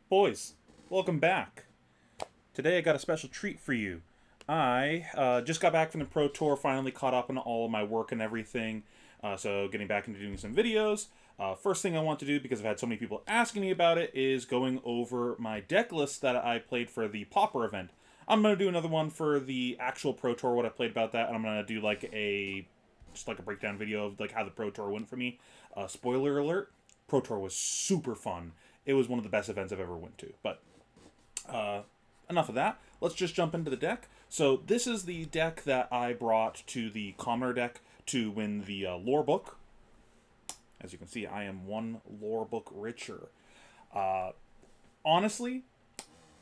Boys, welcome back. Today I got a special treat for you. I just got back from the Pro Tour, finally caught up on all of my work and everything. So getting back into doing some videos. First thing I want to do, because I've had so many people asking me about it, is going over my deck list that I played for the Pauper event. I'm going to do another one for the actual Pro Tour, what I played about that, and I'm going to do just like a breakdown video of like how the Pro Tour went for me. Spoiler alert, Pro Tour was super fun. It was one of the best events I've ever went to. But uh, enough of that. Let's just jump into the deck. So this is the deck that I brought to the commoner deck to win the lore book. As you can see, I am one lore book richer. Uh, Honestly,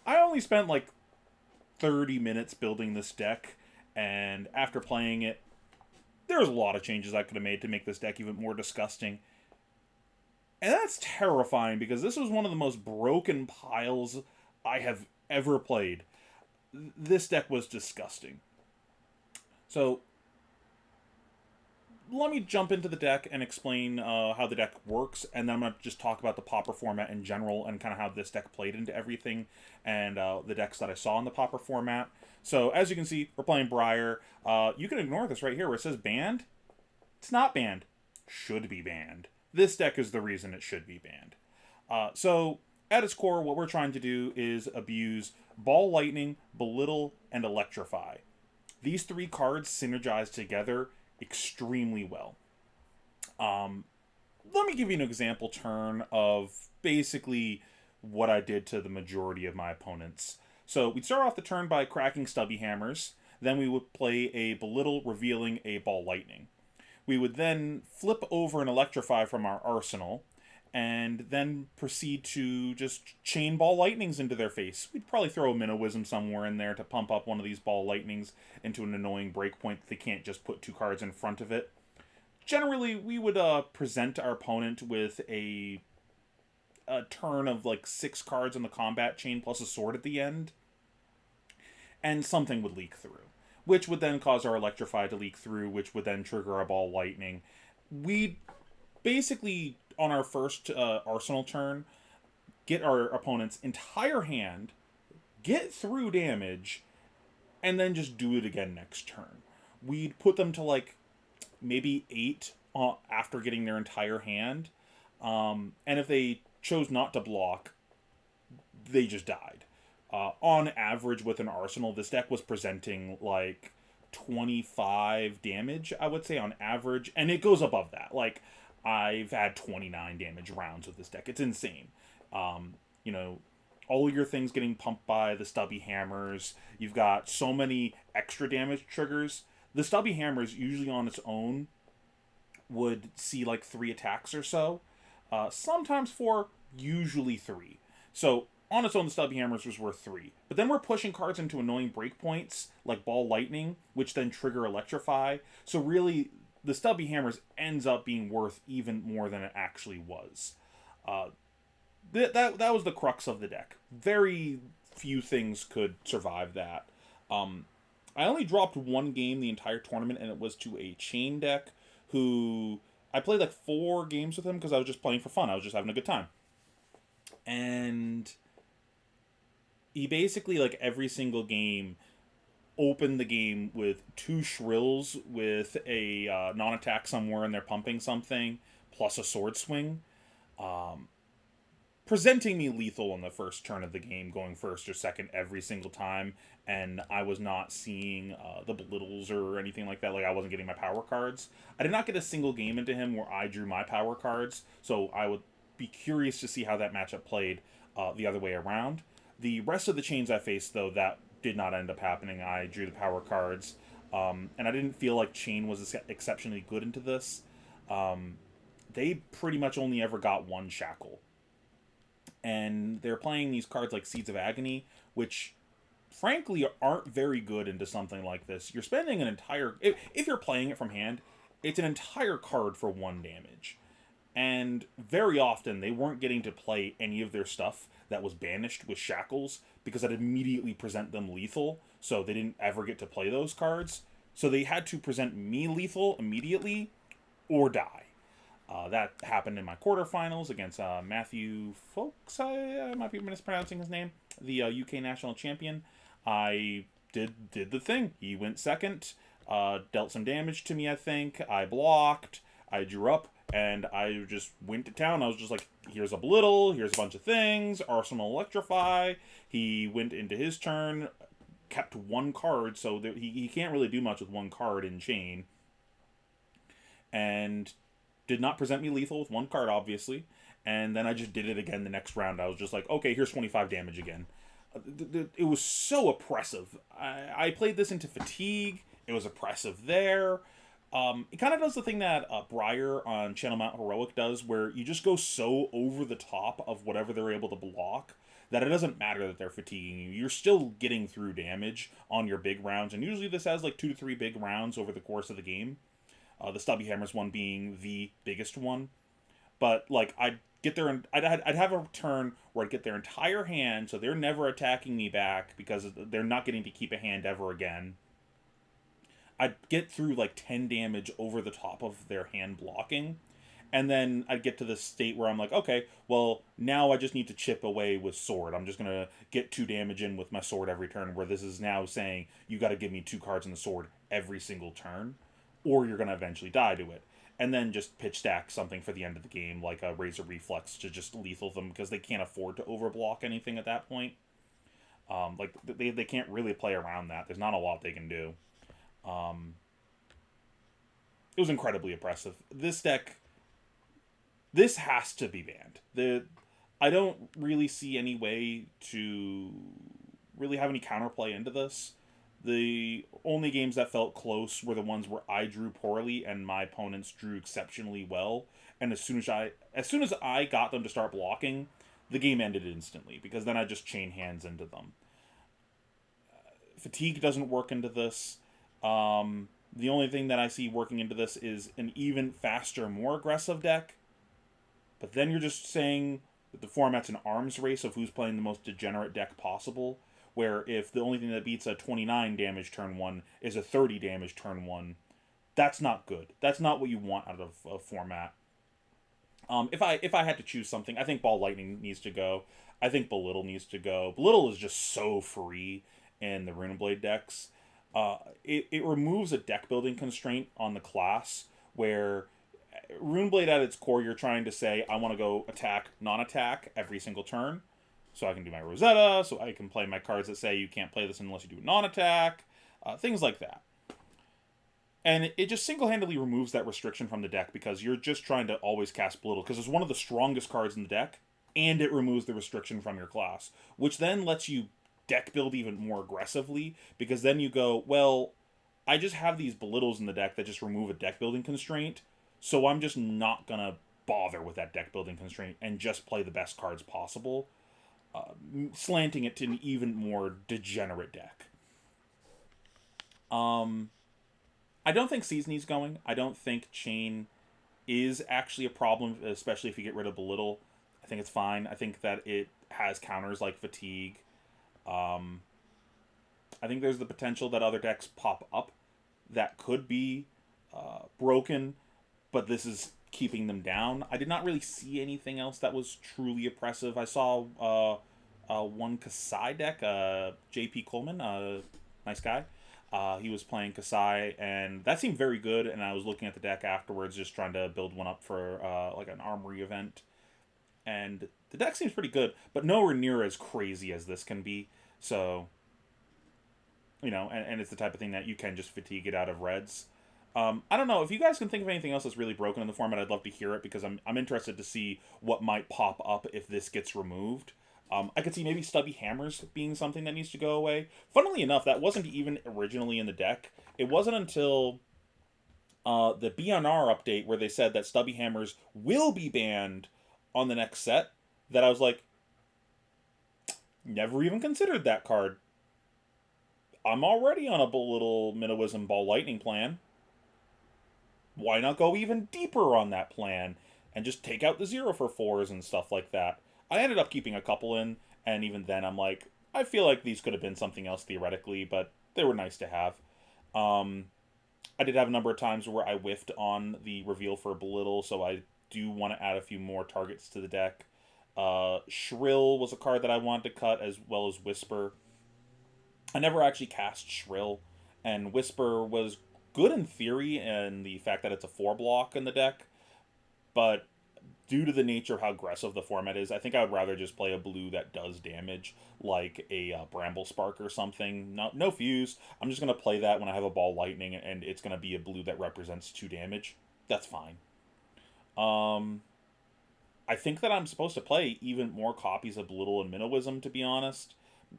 I only spent like 30 minutes building this deck, and after playing it, there's a lot of changes I could have made to make this deck even more disgusting. And that's terrifying because this was one of the most broken piles I have ever played. This deck was disgusting. So let me jump into the deck and explain how the deck works, and then I'm going to just talk about the Pauper format in general and kind of how this deck played into everything and the decks that I saw in the Pauper format. So as you can see, we're playing Briar. You can ignore this right here where it says banned. It's not banned. Should be banned. This deck is the reason it should be banned. So at its core, what we're trying to do is abuse Ball Lightning, Belittle, and Electrify. These three cards synergize together extremely well. Let me give you an example turn of basically what I did to the majority of my opponents. So we'd start off the turn by cracking Stubby Hammers. Then we would play a Belittle, revealing a Ball Lightning. We would then flip over an Electrify from our arsenal, and then proceed to just chain Ball Lightnings into their face. We'd probably throw a Minnowism somewhere in there to pump up one of these Ball Lightnings into an annoying breakpoint that they can't just put two cards in front of it. Generally, we would present our opponent with a turn of like 6 cards in the combat chain plus a sword at the end, and something would leak through, which would then cause our Electrify to leak through, which would then trigger our Ball Lightning. We basically, on our first Arsenal turn, get our opponent's entire hand, get through damage, and then just do it again next turn. We'd put them to like maybe 8 after getting their entire hand. And if they chose not to block, they just died. On average, with an Arsenal, this deck was presenting like 25 damage, I would say, on average. And it goes above that. Like, I've had 29 damage rounds with this deck. It's insane. You know, all your things getting pumped by the Stubby Hammers. You've got so many extra damage triggers. The Stubby Hammers, usually on its own, would see like 3 attacks or so. Sometimes 4, usually 3. So on its own, the Stubby Hammers was worth 3. But then we're pushing cards into annoying breakpoints, like Ball Lightning, which then trigger Electrify. So really, the Stubby Hammers ends up being worth even more than it actually was. Uh, that was the crux of the deck. Very few things could survive that. I only dropped one game the entire tournament, and it was to a chain deck who I played like 4 games with him because I was just playing for fun. I was just having a good time. And he basically, like, every single game opened the game with 2 shrills with a non-attack somewhere and they're pumping something, plus a sword swing. Presenting me lethal on the first turn of the game, going first or second every single time, and I was not seeing the belittles or anything like that. Like, I wasn't getting my power cards. I did not get a single game into him where I drew my power cards, so I would be curious to see how that matchup played the other way around. The rest of the chains I faced, though, that did not end up happening. I drew the power cards, and I didn't feel like Chain was exceptionally good into this. They pretty much only ever got one Shackle. And they're playing these cards like Seeds of Agony, which frankly aren't very good into something like this. You're spending an entire... If you're playing it from hand, it's an entire card for 1 damage. And very often they weren't getting to play any of their stuff that was banished with Shackles because I'd immediately present them lethal, so they didn't ever get to play those cards. So they had to present me lethal immediately or die. That happened in my quarterfinals against Matthew Folks. I might be mispronouncing his name. The UK national champion. I did the thing. He went second. Dealt some damage to me. I think I blocked. I drew up, and I just went to town. I was just like, "Here's a belittle. Here's a bunch of things. Arsenal Electrify." He went into his turn, kept one card, so that he can't really do much with one card in chain, and did not present me lethal with one card, obviously. And then I just did it again the next round. I was just like, okay, here's 25 damage again. It was so oppressive. I played this into fatigue. It was oppressive there. It kind of does the thing that Briar on Channel Mount Heroic does, where you just go so over the top of whatever they're able to block that it doesn't matter that they're fatiguing you. You're still getting through damage on your big rounds, and usually this has like 2 to 3 big rounds over the course of the game. The Stubby Hammers one being the biggest one. But like I'd get their, I'd have a turn where I'd get their entire hand, so they're never attacking me back because they're not getting to keep a hand ever again. I'd get through like 10 damage over the top of their hand blocking, and then I'd get to the state where I'm like, okay, well, now I just need to chip away with sword. I'm just gonna get 2 damage in with my sword every turn, where this is now saying you got to give me 2 cards in the sword every single turn, or you're gonna eventually die to it. And then just pitch stack something for the end of the game, like a Razor Reflex, to just lethal them because they can't afford to overblock anything at that point. Like they can't really play around that. There's not a lot they can do. Um, it was incredibly oppressive. This deck, this has to be banned. I don't really see any way to really have any counterplay into this. The only games that felt close were the ones where I drew poorly and my opponents drew exceptionally well. And as soon as I got them to start blocking, the game ended instantly because then I just chain hands into them. Fatigue doesn't work into this. The only thing that I see working into this is an even faster, more aggressive deck. But then you're just saying that the format's an arms race of who's playing the most degenerate deck possible. Where if the only thing that beats a 29 damage turn 1 is a 30 damage turn 1, that's not good. That's not what you want out of a format. If I had to choose something, I think Ball Lightning needs to go. I think Belittle needs to go. Belittle is just so free in the Runeblade decks. It removes a deck building constraint on the class where Runeblade at its core, you're trying to say, I want to go attack, non-attack every single turn. So I can do my Rosetta, so I can play my cards that say you can't play this unless you do a non-attack, things like that. And it just single-handedly removes that restriction from the deck because you're just trying to always cast Belittle because it's one of the strongest cards in the deck, and it removes the restriction from your class, which then lets you deck build even more aggressively because then you go, well, I just have these Belittles in the deck that just remove a deck building constraint, so I'm just not going to bother with that deck building constraint and just play the best cards possible, slanting it to an even more degenerate deck. I don't think Seasoning's going. I don't think Chain is actually a problem, especially if you get rid of Belittle. I think it's fine. I think that it has counters like Fatigue. Um, I think there's the potential that other decks pop up that could be broken, but this is keeping them down. I did not really see anything else that was truly oppressive. I saw one Kasai deck, JP Coleman, nice guy. He was playing Kasai, and that seemed very good. And I was looking at the deck afterwards, just trying to build one up for like an armory event. And the deck seems pretty good, but nowhere near as crazy as this can be. So, and it's the type of thing that you can just fatigue it out of reds. I don't know if you guys can think of anything else that's really broken in the format. I'd love to hear it because I'm interested to see what might pop up if this gets removed. I could see maybe Stubby Hammers being something that needs to go away. Funnily enough, that wasn't even originally in the deck. It wasn't until the BNR update where they said that Stubby Hammers will be banned on the next set that I was like, never even considered that card. I'm already on a little Minnowism Ball Lightning plan. Why not go even deeper on that plan and just take out the 0 for 4s and stuff like that? I ended up keeping a couple in, and even then I'm like, I feel like these could have been something else theoretically, but they were nice to have. I did have a number of times where I whiffed on the reveal for Belittle, so I do want to add a few more targets to the deck. Shrill was a card that I wanted to cut, as well as Whisper. I never actually cast Shrill, and Whisper was good in theory, and the fact that it's a 4 block in the deck, but due to the nature of how aggressive the format is, I think I would rather just play a blue that does damage, like a Bramble Spark or something. No fuse. I'm just gonna play that when I have a Ball Lightning, and it's gonna be a blue that represents 2 damage. That's fine. Um, I think that I'm supposed to play even more copies of Belittle and Minnowism, to be honest.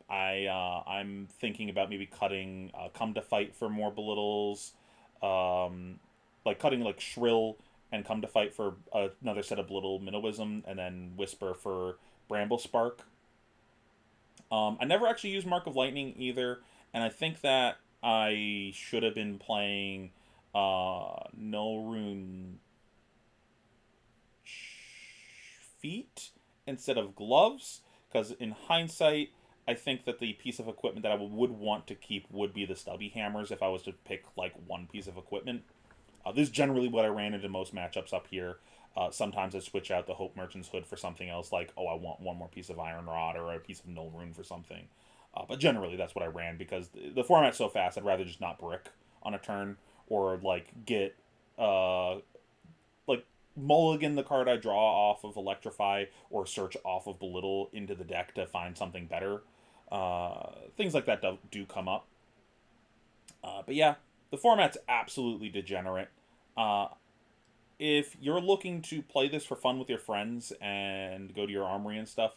I'm thinking about maybe cutting Come to Fight for more Belittles, like cutting like Shrill and Come to Fight for another set of Belittle Minnowism, and then Whisper for Bramble Spark. I never actually used Mark of Lightning either, and I think that I should have been playing No Rune Feet instead of gloves, because in hindsight, I think that the piece of equipment that I would want to keep would be the stubby hammers if I was to pick like one piece of equipment. This is generally what I ran into most matchups up here. Sometimes I switch out the Hope Merchant's Hood for something else, like, oh, I want one more piece of Iron Rod or a piece of Null Rune for something. But generally, that's what I ran because the format's so fast, I'd rather just not brick on a turn or, like, get, like, mulligan the card I draw off of Electrify or search off of Belittle into the deck to find something better. Things like that do come up. But yeah, the format's absolutely degenerate. Uh, if you're looking to play this for fun with your friends and go to your armory and stuff,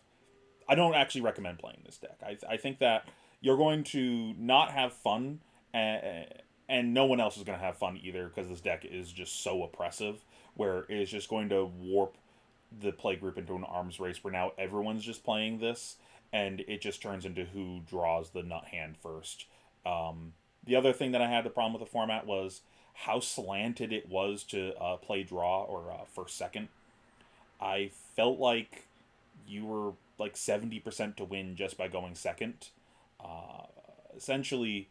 I don't actually recommend playing this deck. I think that you're going to not have fun, and no one else is going to have fun either because this deck is just so oppressive, where it is just going to warp the play group into an arms race where now everyone's just playing this, and it just turns into who draws the nut hand first. The other thing that I had the problem with the format was how slanted it was to play draw or first second. I felt like you were like 70% to win just by going second. Uh, Essentially,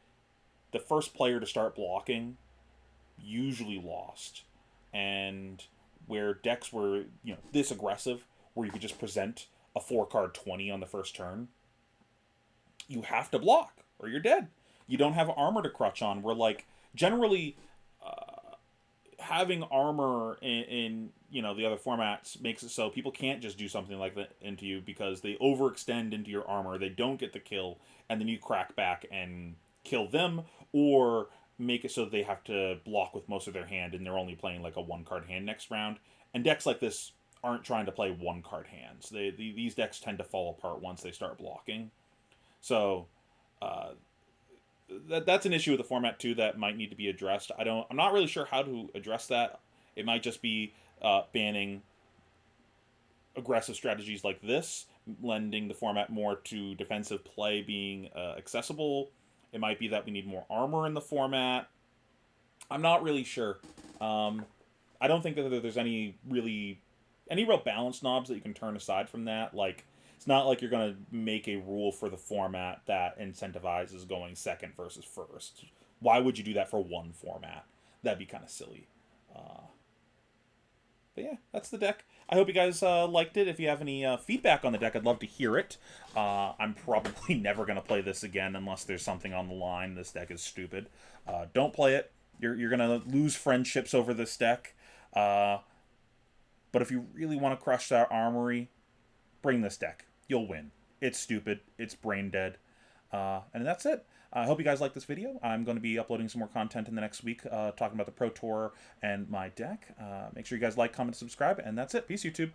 the first player to start blocking usually lost. And where decks were, this aggressive, where you could just present a 4 card 20 on the first turn, you have to block or you're dead. You don't have armor to crutch on. Where, like, generally having armor in the other formats makes it so people can't just do something like that into you because they overextend into your armor, they don't get the kill, and then you crack back and kill them, or make it so they have to block with most of their hand and they're only playing like a 1 card hand next round. And decks like this aren't trying to play 1 card hands. These decks tend to fall apart once they start blocking. So uh, that's an issue with the format too that might need to be addressed. I'm not really sure how to address that. It might just be banning aggressive strategies like this, lending the format more to defensive play being accessible. It might be that we need more armor in the format. I'm not really sure. I don't think that there's any real balance knobs that you can turn aside from that. Like, it's not like you're going to make a rule for the format that incentivizes going second versus first. Why would you do that for one format? That'd be kind of silly. Uh, but yeah, that's the deck. I hope you guys liked it. If you have any feedback on the deck, I'd love to hear it. I'm probably never going to play this again unless there's something on the line. This deck is stupid. Don't play it. You're going to lose friendships over this deck. But if you really want to crush that armory, bring this deck. You'll win. It's stupid. It's brain dead. And that's it. I hope you guys like this video. I'm going to be uploading some more content in the next week, talking about the Pro Tour and my deck. Make sure you guys like, comment, subscribe, and that's it. Peace, YouTube.